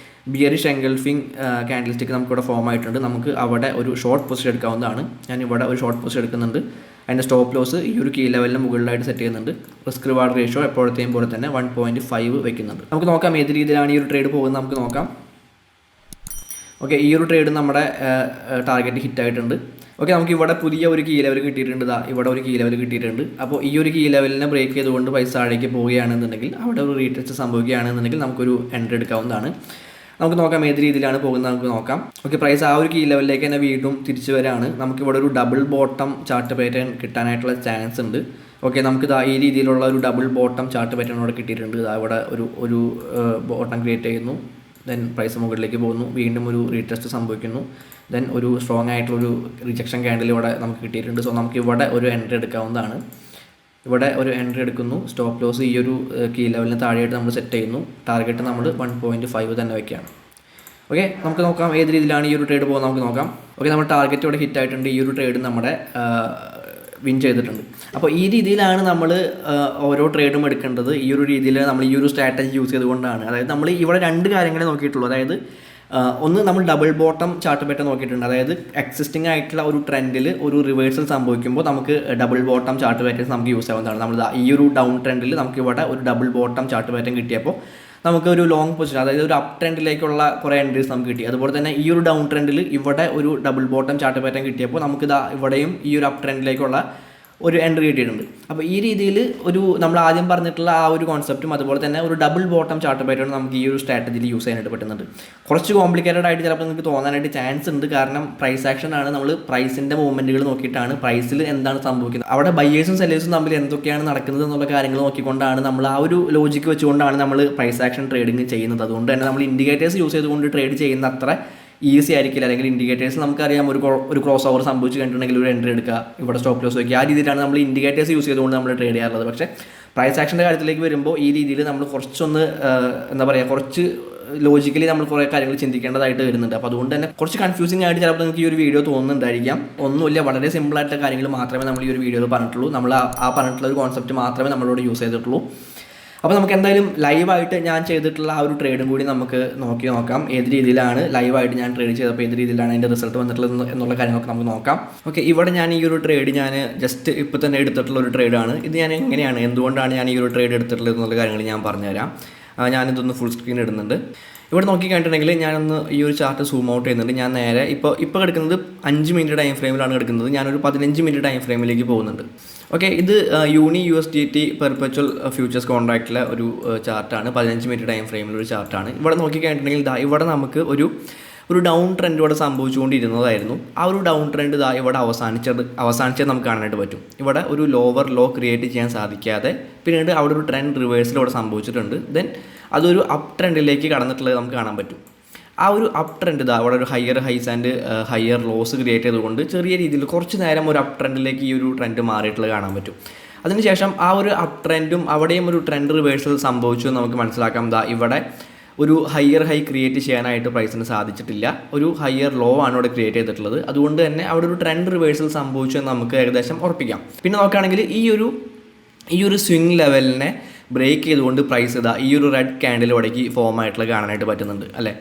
ബിയറിഷ് എൻഗൾഫിംഗ് ക്യാൻഡിൽ സ്റ്റിക്ക് നമുക്കിവിടെ ഫോം ആയിട്ടുണ്ട്. നമുക്ക് അവിടെ ഒരു ഷോർട്ട് പൊസിഷൻ എടുക്കാവുന്നതാണ്. ഞാൻ ഇവിടെ ഒരു ഷോർട്ട് പൊസിഷൻ എടുക്കുന്നുണ്ട്. അതിൻ്റെ സ്റ്റോപ്പ് ലോസ് ഈ ഒരു കീ ലെവലിന് മുകളിലായിട്ട് സെറ്റ് ചെയ്യുന്നുണ്ട്. റിസ്ക് റിവാർഡ് റേഷ്യോ എപ്പോഴത്തെയും പോലെ തന്നെ 1.5 വെക്കുന്നുണ്ട്. നമുക്ക് നോക്കാം ഏത് രീതിയിലാണ് ഈ ഒരു ട്രേഡ് പോകുന്നത് നമുക്ക് നോക്കാം. ഓക്കെ, ഈ ഒരു ട്രേഡ് നമ്മുടെ ടാർഗറ്റ് ഹിറ്റ് ആയിട്ടുണ്ട്. ഓക്കെ, നമുക്ക് ഇവിടെ പുതിയ ഒരു കീ ലെവൽ കിട്ടിയിട്ടുണ്ട്. ഇവിടെ ഒരു കീ ലെവൽ കിട്ടിയിട്ടുണ്ട്. അപ്പോൾ ഈ ഒരു കീ ലെവലിനെ ബ്രേക്ക് ചെയ്തുകൊണ്ട് പൈസ താഴേക്ക് പോവുകയാണെന്നുണ്ടെങ്കിൽ അവിടെ ഒരു റീടെസ്റ്റ് സംഭവിക്കുകയാണെന്നുണ്ടെങ്കിൽ നമുക്കൊരു എൻട്രി എടുക്കാവുന്നതാണ്. നമുക്ക് നോക്കാം ഏത് രീതിയിലാണ് പോകുന്നത് നമുക്ക് നോക്കാം. ഓക്കെ, പ്രൈസ് ആ ഒരു കീ ലെവലിലേക്ക് തന്നെ വീണ്ടും തിരിച്ചു വരാണ്. നമുക്കിവിടെ ഒരു ഡബിൾ ബോട്ടം ചാർട്ട് പാറ്റേൺ കിട്ടാനായിട്ടുള്ള ചാൻസ് ഉണ്ട്. ഓക്കെ, നമുക്ക് ഈ രീതിയിലുള്ള ഒരു ഡബിൾ ബോട്ടം ചാർട്ട് പാറ്റേൺ ഇവിടെ കിട്ടിയിട്ടുണ്ട്. ഇവിടെ ഒരു ബോട്ടം ക്രിയേറ്റ് ചെയ്യുന്നു. ദെൻ പ്രൈസ് മുകളിലേക്ക് പോകുന്നു, വീണ്ടും ഒരു റീടെസ്റ്റ് സംഭവിക്കുന്നു. ദെൻ ഒരു സ്ട്രോങ് ആയിട്ടുള്ളൊരു റിജക്ഷൻ ക്യാൻഡിൽ ഇവിടെ നമുക്ക് കിട്ടിയിട്ടുണ്ട്. സോ നമുക്ക് ഇവിടെ ഒരു എൻട്രി എടുക്കാവുന്നതാണ്. ഇവിടെ ഒരു എൻട്രി എടുക്കുന്നു. സ്റ്റോപ്പ് ലോസ് ഈ ഒരു കീ ലെവലിന് താഴെയായിട്ട് നമ്മൾ സെറ്റ് ചെയ്യുന്നു. ടാർഗറ്റ് നമ്മൾ 1.5 തന്നെ വയ്ക്കുകയാണ്. ഓക്കെ, നമുക്ക് നോക്കാം ഏത് രീതിയിലാണ് ഈ ഒരു ട്രേഡ് പോകുന്നത് നമുക്ക് നോക്കാം. ഓക്കെ, നമ്മുടെ ടാർഗറ്റ് ഇവിടെ ഹിറ്റ് ആയിട്ടുണ്ട്. ഈ ഒരു ട്രേഡ് നമ്മുടെ വിൻ ചെയ്തിട്ടുണ്ട്. അപ്പോൾ ഈ രീതിയിലാണ് നമ്മൾ ഓരോ ട്രേഡും എടുക്കേണ്ടത്. ഈ ഒരു രീതിയിൽ നമ്മൾ ഈ ഒരു സ്ട്രാറ്റജി യൂസ് ചെയ്തുകൊണ്ടാണ്. അതായത് നമ്മൾ ഇവിടെ രണ്ട് കാര്യങ്ങളെ നോക്കിയിട്ടുള്ളൂ. അതായത് ഒന്ന് നമ്മൾ ഡബിൾ ബോട്ടം ചാർട്ട് പാറ്റേൺ നോക്കിയിട്ടുണ്ട്. അതായത് എക്സിസ്റ്റിംഗ് ആയിട്ടുള്ള ഒരു ട്രെൻഡിൽ ഒരു റിവേഴ്സൽ സംഭവിക്കുമ്പോൾ നമുക്ക് ഡബിൾ ബോട്ടം ചാർട്ട് പാറ്റേൺ നമുക്ക് യൂസ് ആവുന്നതാണ്. നമ്മൾ ഈ ഒരു ഡൗൺ ട്രെൻഡിൽ നമുക്ക് ഇവിടെ ഒരു ഡബിൾ ബോട്ടം ചാർട്ട് പാറ്റേൺ കിട്ടിയപ്പോൾ നമുക്ക് ഒരു ലോങ് പൊസിഷൻ, അതായത് ഒരു അപ്പ് ട്രെൻഡിലേക്കുള്ള കുറേ എൻട്രീസ് നമുക്ക് കിട്ടി. അതുപോലെ തന്നെ ഈ ഒരു ഡൗൺ ട്രെൻഡിൽ ഇവിടെ ഒരു ഡബിൾ ബോട്ടം ചാർട്ട് പാറ്റേൺ കിട്ടിയപ്പോൾ നമുക്ക് ഇവിടെയും ഈ ഒരു അപ്പ് ട്രെൻഡിലേക്കുള്ള ഒരു എൻട്രി കിട്ടിയിട്ടുണ്ട്. അപ്പോൾ ഈ രീതിയിൽ നമ്മൾ ആദ്യം പറഞ്ഞിട്ടുള്ള ആ ഒരു കോൺസെപ്റ്റും അതുപോലെ തന്നെ ഒരു ഡബിൾ ബോട്ടം ചാർട്ട് പാറ്റേൺ നമുക്ക് ഈ ഒരു സ്ട്രാറ്റജിയിൽ യൂസ് ചെയ്യാനായിട്ട് പറ്റുന്നുണ്ട്. കുറച്ച് കോംപ്ലിക്കേറ്റഡ് ആയിട്ട് ചിലപ്പോൾ നിങ്ങൾക്ക് തോന്നാനായിട്ട് ചാൻസ് ഉണ്ട്. കാരണം പ്രൈസ് ആക്ഷൻ ആണ്. നമ്മൾ പ്രൈസിൻ്റെ മൂവ്മെൻറ്റുകൾ നോക്കിയിട്ടാണ് പ്രൈസിൽ എന്താണ് സംഭവിക്കുന്നത്, അവിടെ ബയേഴ്സും സെല്ലേഴ്സും തമ്മിൽ എന്തൊക്കെയാണ് നടക്കുന്നത് എന്നുള്ള കാര്യങ്ങൾ നോക്കിക്കൊണ്ടാണ് നമ്മൾ ആ ഒരു ലോജിക്ക് വെച്ചുകൊണ്ടാണ് നമ്മൾ പ്രൈസ് ആക്ഷൻ ട്രേഡിങ് ചെയ്യുന്നത്. അതുകൊണ്ട് തന്നെ നമ്മൾ ഇൻഡിക്കേറ്റേഴ്സ് യൂസ് ചെയ്തുകൊണ്ട് ട്രേഡ് ചെയ്യുന്ന അത്ര ഈസി ആയിരിക്കില്ല. അല്ലെങ്കിൽ ഇൻഡിക്കേറ്റേഴ്സ് നമുക്കറിയാം ഒരു ക്രോസ് ഓവർ സംഭവിച്ച് കഴിഞ്ഞിട്ടുണ്ടെങ്കിൽ ഒരു എൻട്രി എടുക്കുക, ഇവിടെ സ്റ്റോപ്പ് ലോസ് വയ്ക്കുക. ആ രീതിയിലാണ് നമ്മൾ ഇൻഡിക്കേറ്റേഴ്സ് യൂസ് ചെയ്തുകൊണ്ട് നമ്മൾ ട്രേഡ് ചെയ്യാറുള്ളത്. പക്ഷേ പ്രൈസ് ആക്ഷൻ്റെ കാര്യത്തിലേക്ക് വരുമ്പോൾ ഈ രീതിയിൽ നമ്മൾ കുറച്ചൊന്ന് കുറച്ച് ലോജിക്കലി നമ്മൾ കുറേ കാര്യങ്ങൾ ചിന്തിക്കേണ്ടതായിട്ട് വരുന്നുണ്ട്. അപ്പോൾ അതുകൊണ്ട് തന്നെ കുറച്ച് കൺഫ്യൂസിംഗ് ആയിട്ട് ചിലപ്പോൾ നിങ്ങൾക്ക് ഈ ഒരു വീഡിയോ തോന്നുന്നുണ്ടായിരിക്കാം. ഒന്നുമില്ല, വളരെ സിമ്പിളായിട്ടുള്ള കാര്യങ്ങൾ മാത്രമേ നമ്മൾ ഈ ഒരു വീഡിയോയിൽ പറഞ്ഞിട്ടുള്ളൂ. നമ്മൾ ആ പറഞ്ഞിട്ടുള്ള ഒരു കോൺസെപ്റ്റ് മാത്രമേ നമ്മളോട് യൂസ് ചെയ്തിട്ടുള്ളൂ. അപ്പോൾ നമുക്ക് എന്തായാലും ലൈവായിട്ട് ഞാൻ ചെയ്തിട്ടുള്ള ആ ഒരു ട്രേഡും കൂടി നമുക്ക് നോക്കാം. ഏത് രീതിയിലാണ് ലൈവായിട്ട് ഞാൻ ട്രേഡ് ചെയ്തപ്പോൾ ഏത് രീതിയിലാണ് അതിൻ്റെ റിസൾട്ട് വന്നിട്ടുള്ളത് എന്നുള്ള കാര്യങ്ങളൊക്കെ നമുക്ക് നോക്കാം. ഓക്കെ, ഇവിടെ ഞാൻ ഈ ഒരു ട്രേഡ് ഞാൻ ജസ്റ്റ് ഇപ്പോൾ തന്നെ എടുത്തിട്ടുള്ള ഒരു ട്രേഡാണ്. ഇത് ഞാൻ എന്തുകൊണ്ടാണ് ഞാൻ ഈ ഒരു ട്രേഡ് എടുത്തിട്ടുള്ളത് എന്നുള്ള കാര്യങ്ങൾ ഞാൻ പറഞ്ഞുതരാം. ഞാനിതൊന്ന് ഫുൾ സ്ക്രീൻ ഇടുന്നുണ്ട്. ഇവിടെ നോക്കിക്കഴിഞ്ഞിട്ടുണ്ടെങ്കിൽ ഞാനൊന്ന് ഈ ഒരു ചാർട്ട് സൂം ഔട്ട് ചെയ്യുന്നുണ്ട്. ഞാൻ നേരെ ഇപ്പോൾ എടുക്കുന്നത് 5 മിനിറ്റ് ടൈം ഫ്രെയിമിലാണ് എടുക്കുന്നത്. ഞാനൊരു 15 മിനിറ്റ് ടൈം ഫ്രെയിമിലേക്ക് പോകുന്നുണ്ട്. ഓക്കെ, ഇത് USDT പെർപെച്വൽ ഫ്യൂച്ചേഴ്സ് കോൺട്രാക്റ്റിലെ ഒരു ചാർട്ടാണ്. 15 മിനിറ്റ് ടൈം ഫ്രെയിമിലൊരു ചാർട്ടാണ്. ഇവിടെ നോക്കിക്കഴിഞ്ഞിട്ടുണ്ടെങ്കിൽ ഇവിടെ നമുക്ക് ഒരു ഒരു ഡൗൺ ട്രെൻഡ് ഇവിടെ സംഭവിച്ചുകൊണ്ടിരുന്നതായിരുന്നു. ആ ഒരു ഡൗൺ ട്രെൻഡ് ഇതാ ഇവിടെ അവസാനിച്ചത് നമുക്ക് കാണാനായിട്ട് പറ്റും. ഇവിടെ ഒരു ലോവർ ലോ ക്രിയേറ്റ് ചെയ്യാൻ സാധിക്കാതെ പിന്നീട് അവിടെ ഒരു ട്രെൻഡ് റിവേഴ്സൽ ഇവിടെ സംഭവിച്ചിട്ടുണ്ട്. ദെൻ അതൊരു അപ്പ് ട്രെൻഡിലേക്ക് കടന്നിട്ടുള്ളത് നമുക്ക് കാണാൻ പറ്റും. ആ ഒരു അപ്പ് ട്രെൻഡ് ഇതാ അവിടെ ഒരു higher high and higher loss create ചെയ്തുകൊണ്ട് ചെറിയ രീതിയിൽ കുറച്ച് നേരം ഒരു അപ്പ് ട്രെൻഡിലേക്ക് ഈ ഒരു ട്രെൻഡ് മാറിയിട്ടുള്ളത് കാണാൻ പറ്റും. അതിനുശേഷം ആ ഒരു അപ്പ് ട്രെൻഡും അവിടെയും ഒരു ട്രെൻഡ് റിവേഴ്സൽ സംഭവിച്ചു എന്ന് നമുക്ക് മനസ്സിലാക്കാം. ഇവിടെ ഒരു ഹയർ ഹൈ ക്രിയേറ്റ് ചെയ്യാനായിട്ട് പ്രൈസിന് സാധിച്ചിട്ടില്ല. ഒരു ഹയർ ലോ ആണ് ഇവിടെ ക്രിയേറ്റ് ചെയ്തിട്ടുള്ളത്. അതുകൊണ്ട് തന്നെ അവിടെ ഒരു ട്രെൻഡ് റിവേഴ്സൽ സംഭവിച്ചു എന്ന് നമുക്ക് ഏകദേശം ഉറപ്പിക്കാം. പിന്നെ നോക്കുകയാണെങ്കിൽ ഈ ഒരു സ്വിംഗ് ലെവലിനെ ബ്രേക്ക് ചെയ്തുകൊണ്ട് പ്രൈസ് ഈ ഒരു റെഡ് ക്യാൻഡിൽ ഇവിടേക്ക് ഫോം ആയിട്ടുള്ള കാണാനായിട്ട് പറ്റുന്നുണ്ട് അല്ലേ.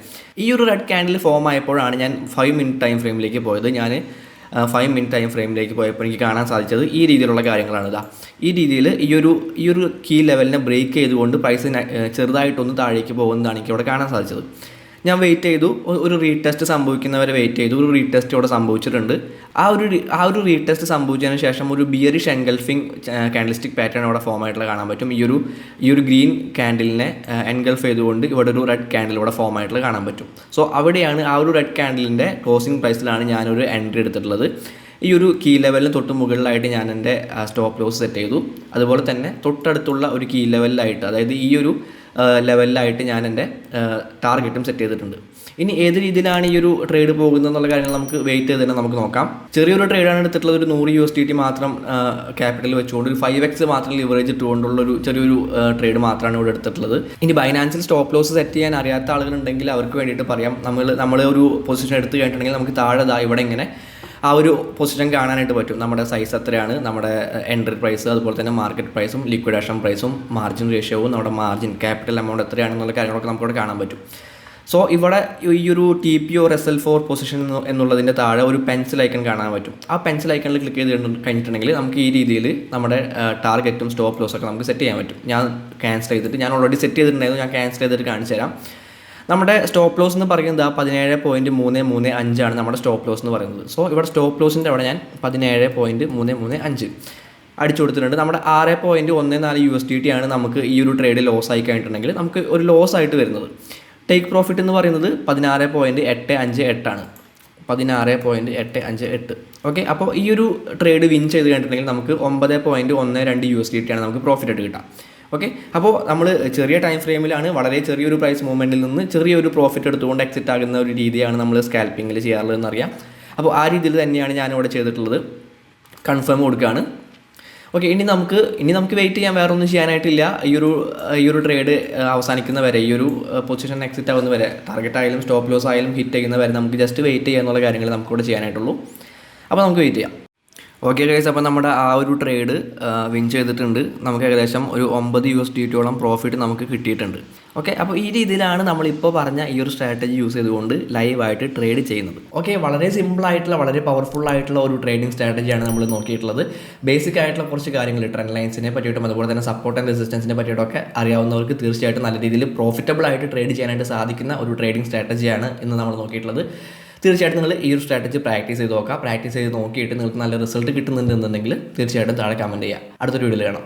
ഈ ഒരു റെഡ് ക്യാൻഡിൽ ഫോം ആയപ്പോഴാണ് ഞാൻ 5 മിനിറ്റ് ടൈം ഫ്രെയിമിലേക്ക് പോയത്. ഞാൻ 5 മിനിറ്റ് ടൈം ഫ്രെയിമിലേക്ക് പോയപ്പോൾ എനിക്ക് കാണാൻ സാധിച്ചത് ഈ രീതിയിലുള്ള കാര്യങ്ങളാണ്. ഈ രീതിയിൽ ഈ ഒരു കീ ലെവലിനെ ബ്രേക്ക് ചെയ്തുകൊണ്ട് പ്രൈസ് ചെറുതായിട്ടൊന്ന് താഴേക്ക് പോകുന്നതാണ് എനിക്ക് ഇവിടെ കാണാൻ സാധിച്ചത്. ഞാൻ വെയിറ്റ് ചെയ്തു, ഒരു റീടെസ്റ്റ് സംഭവിക്കുന്നവരെ വെയിറ്റ് ചെയ്തു. ഒരു റീടെസ്റ്റ് ഇവിടെ സംഭവിച്ചിട്ടുണ്ട്. ആ ഒരു റീടെസ്റ്റ് സംഭവിച്ചതിന് ശേഷം ഒരു ബിയറിഷ് എൻഗൾഫിംഗ് കാൻഡിൽസ്റ്റിക് പാറ്റേൺ ഇവിടെ ഫോം ആയിട്ടുള്ള കാണാൻ പറ്റും. ഈ ഒരു ഗ്രീൻ ക്യാൻഡിലിനെ എൻഗൾഫ് ചെയ്തുകൊണ്ട് ഇവിടെ ഒരു റെഡ് ക്യാൻഡിൽ ഇവിടെ ഫോം ആയിട്ടുള്ള കാണാൻ പറ്റും. സോ അവിടെയാണ് ആ ഒരു റെഡ് ക്യാൻഡിലിൻ്റെ ക്ലോസിംഗ് പ്രൈസിലാണ് ഞാനൊരു എൻട്രി എടുത്തിട്ടുള്ളത്. ഈ ഒരു കീ ലെവലിന് തൊട്ട് മുകളിലായിട്ട് ഞാൻ എൻ്റെ സ്റ്റോപ്പ് ലോസ് സെറ്റ് ചെയ്തു. അതുപോലെ തന്നെ തൊട്ടടുത്തുള്ള ഒരു കീ ലെവലിലായിട്ട്, അതായത് ഈ ഒരു ലെവലിലായിട്ട് ഞാൻ എൻ്റെ ടാർഗറ്റും സെറ്റ് ചെയ്തിട്ടുണ്ട്. ഇനി ഏത് രീതിയിലാണ് ഈ ഒരു ട്രേഡ് പോകുന്നത് എന്നുള്ള കാര്യങ്ങൾ നമുക്ക് വെയിറ്റ് ചെയ്ത് തന്നെ നമുക്ക് നോക്കാം. ചെറിയൊരു ട്രേഡാണ് എടുത്തിട്ടുള്ളത്. ഒരു 100 USDT മാത്രം ക്യാപിറ്റൽ വെച്ചുകൊണ്ട് ഒരു 5x മാത്രം ലിവറേജ് ഇട്ടുകൊണ്ടുള്ളൊരു ചെറിയൊരു ട്രേഡ് മാത്രമാണ് ഇവിടെ എടുത്തിട്ടുള്ളത്. ഇനി ബൈനാൻസിൽ സ്റ്റോപ്പ് ലോസ് സെറ്റ് ചെയ്യാൻ അറിയാത്ത ആളുകളുണ്ടെങ്കിൽ അവർക്ക് വേണ്ടിയിട്ട് പറയാം. നമ്മൾ ഒരു പൊസിഷൻ എടുത്ത് കഴിഞ്ഞിട്ടുണ്ടെങ്കിൽ നമുക്ക് താഴെ ഇവിടെ ഇങ്ങനെ ആ ഒരു പൊസിഷൻ കാണാനായിട്ട് പറ്റും. നമ്മുടെ സൈസ് എത്രയാണ്, നമ്മുടെ എൻട്രി പ്രൈസ്, അതുപോലെ തന്നെ മാർക്കറ്റ് പ്രൈസും ലിക്വിഡേഷൻ പ്രൈസും മാർജിൻ റേഷ്യോവും നമ്മുടെ മാർജിൻ ക്യാപിറ്റൽ എമൗണ്ട് എത്രയാണെന്നുള്ള കാര്യങ്ങളൊക്കെ നമുക്കിവിടെ കാണാൻ പറ്റും. സോ ഇവിടെ ഈ ഒരു TP or SL4 പൊസിഷൻ എന്നുള്ളതിൻ്റെ താഴെ ഒരു പെൻസിൽ ഐക്കൺ കാണാൻ പറ്റും. ആ പെൻസിൽ ഐക്കണിൽ ക്ലിക്ക് ചെയ്ത് കഴിഞ്ഞിട്ടുണ്ടെങ്കിൽ നമുക്ക് ഈ രീതിയിൽ നമ്മുടെ ടാർഗറ്റും സ്റ്റോപ്പ് ലോസൊക്കെ നമുക്ക് സെറ്റ് ചെയ്യാൻ പറ്റും. ഞാൻ ക്യാൻസൽ ചെയ്തിട്ട്, ഞാൻ ഓൾറെഡി സെറ്റ് ചെയ്തിട്ടുണ്ടായിരുന്നു, ഞാൻ ക്യാൻസൽ ചെയ്തിട്ട് കാണിച്ചു തരാം. നമ്മുടെ സ്റ്റോപ്പ് ലോസ് എന്ന് പറയുന്നത് 17.335 ആണ് നമ്മുടെ സ്റ്റോപ്പ് ലോസ് എന്ന് പറയുന്നത്. സോ ഇവിടെ സ്റ്റോപ്പ് ലോസിൻ്റെ അവിടെ ഞാൻ 17.335 അടിച്ചു കൊടുത്തിട്ടുണ്ട്. നമ്മുടെ 6.14 USDT ആണ് നമുക്ക് ഈ ഒരു ട്രേഡ് ലോസ് ആയി കഴിഞ്ഞിട്ടുണ്ടെങ്കിൽ നമുക്ക് ഒരു ലോസ് ആയിട്ട് വരുന്നത്. ടേക്ക് പ്രോഫിറ്റ് എന്ന് പറയുന്നത് 16.858 ആണ്. 16.858. ഓക്കെ, അപ്പോൾ ഈ ഒരു ട്രേഡ് വിൻ ചെയ്ത് കഴിഞ്ഞിട്ടുണ്ടെങ്കിൽ നമുക്ക് 9.12 USDT ആണ് നമുക്ക് പ്രോഫിറ്റ് ആയിട്ട് കിട്ടാം. ഓക്കെ, അപ്പോൾ നമ്മൾ ചെറിയ ടൈം ഫ്രെയിമിലാണ് വളരെ ചെറിയൊരു പ്രൈസ് മൂവ്മെൻറ്റിൽ നിന്ന് ചെറിയൊരു പ്രോഫിറ്റ് എടുത്തുകൊണ്ട് എക്സിറ്റ് ആകുന്ന ഒരു രീതിയാണ് നമ്മൾ സ്കാൽപ്പിങ്ങിൽ ചെയ്യാറുള്ളതെന്ന് അറിയാം. അപ്പോൾ ആ രീതിയിൽ തന്നെയാണ് ഞാനിവിടെ ചെയ്തിട്ടുള്ളത്. കൺഫേം കൊടുക്കുകയാണ്. ഓക്കെ, ഇനി നമുക്ക് വെയിറ്റ് ചെയ്യാൻ വേറെ ഒന്നും ചെയ്യാനായിട്ടില്ല. ഈ ഒരു ട്രേഡ് അവസാനിക്കുന്ന വരെ, ഈ ഒരു പൊസിഷൻ എക്സിറ്റ് ആവുന്ന വരെ, ടാർഗറ്റ് ആയാലും സ്റ്റോപ്പ് ലോസ് ആയാലും ഹിറ്റ് ചെയ്യുന്ന വരെ നമുക്ക് ജസ്റ്റ് വെയിറ്റ് ചെയ്യുക എന്നുള്ള കാര്യങ്ങൾ നമുക്കിവിടെ ചെയ്യാനായിട്ടുള്ളൂ. അപ്പോൾ നമുക്ക് വെയിറ്റ് ചെയ്യാം. ഓക്കെ ഗൈസ്, അപ്പോൾ നമ്മുടെ ആ ഒരു ട്രേഡ് വിൻ ചെയ്തിട്ടുണ്ട്. നമുക്ക് ഏകദേശം ഒരു 9 USDTയോളം പ്രോഫിറ്റ് നമുക്ക് കിട്ടിയിട്ടുണ്ട്. ഓക്കെ, അപ്പോൾ ഈ രീതിയിലാണ് നമ്മളിപ്പോൾ പറഞ്ഞ ഈ ഒരു സ്ട്രാറ്റജി യൂസ് ചെയ്തുകൊണ്ട് ലൈവായിട്ട് ട്രേഡ് ചെയ്യുന്നത്. ഓക്കെ, വളരെ സിമ്പിളായിട്ടുള്ള, വളരെ പവർഫുള്ളായിട്ടുള്ള ഒരു ട്രേഡിംഗ് സ്ട്രാറ്റജിയാണ് നമ്മൾ നോക്കിയിട്ടുള്ളത്. ബേസിക് ആയിട്ടുള്ള കുറച്ച് കാര്യങ്ങൾ, ട്രെൻഡ് ലൈൻസിനെ പറ്റിയിട്ടും അതുപോലെ തന്നെ സപ്പോർട്ട് ആൻഡ് റെസിസ്റ്റൻസിനെ പറ്റിയിട്ടൊക്കെ അറിയാവുന്നവർക്ക് തീർച്ചയായിട്ടും നല്ല രീതിയിൽ പ്രോഫിറ്റബിളായിട്ട് ട്രേഡ് ചെയ്യാനായിട്ട് സാധിക്കുന്ന ഒരു ട്രേഡിംഗ് സ്ട്രാറ്റജിയാണ് ഇന്ന് നമ്മൾ നോക്കിയിട്ടുള്ളത്. തീർച്ചയായിട്ടും നിങ്ങൾ ഈ ഒരു സ്ട്രാറ്റജി പ്രാക്ടീസ് ചെയ്ത് നോക്കുക. പ്രാക്ടീസ് ചെയ്ത് നോക്കിയിട്ട് നിങ്ങൾക്ക് നല്ല റിസൾട്ട് കിട്ടുന്നുണ്ടെന്നുണ്ടെങ്കിൽ തീർച്ചയായിട്ടും താഴെ കമൻറ്റ് ചെയ്യുക. അടുത്തൊരു വീഡിയോയിൽ കാണാം.